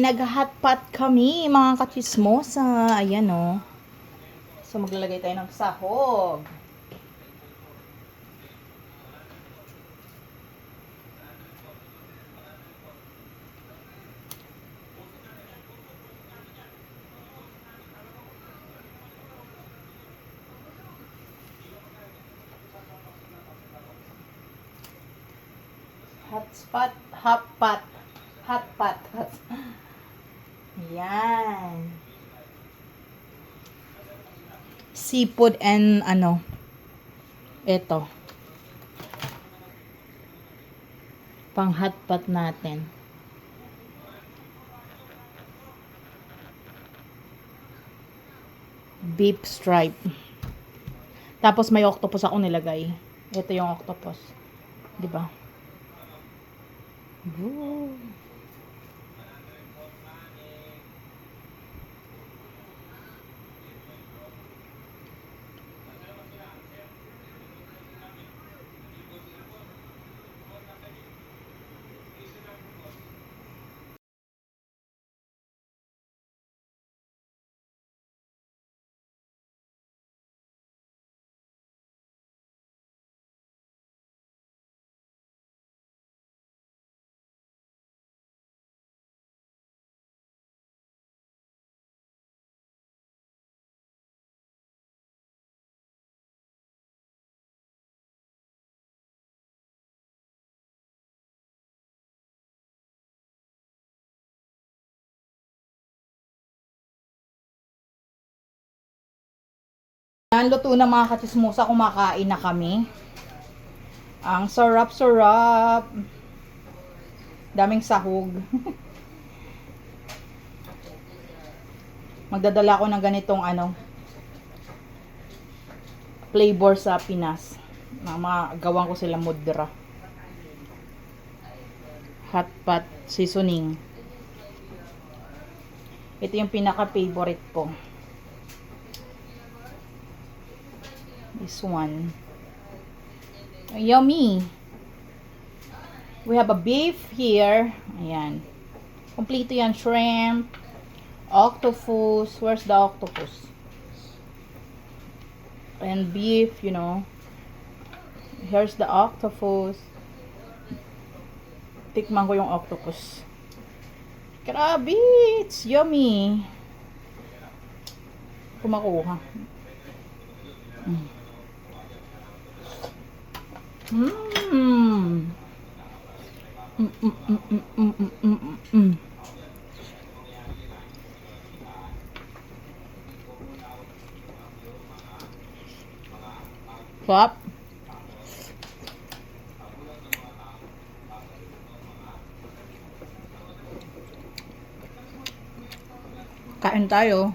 nag-hotpot kami, mga kachismosa. Ayan, oh. So, maglalagay tayo ng sahog. Hotpot. Yan. Seafood and ito. Pang hotpot natin. Beef stripe. Tapos may octopus ako nilagay. Ito yung octopus. 'Di ba? Yan, luto na mga kachismosa, kumakain na kami. Ang sarap-sarap. Daming sahog. Magdadala ako ng ganitong flavor sa Pinas. Mga gawan ko sila mudra. Hotpot seasoning. Ito yung pinaka-favorite ko. This one. Yummy. We have a beef here. Ayan. Kompleto yan. Shrimp. Octopus. Where's the octopus? And beef, you know. Here's the octopus. Tikman ko yung octopus. Grabe. It's yummy. Kumakuha. Pop. Kain tayo.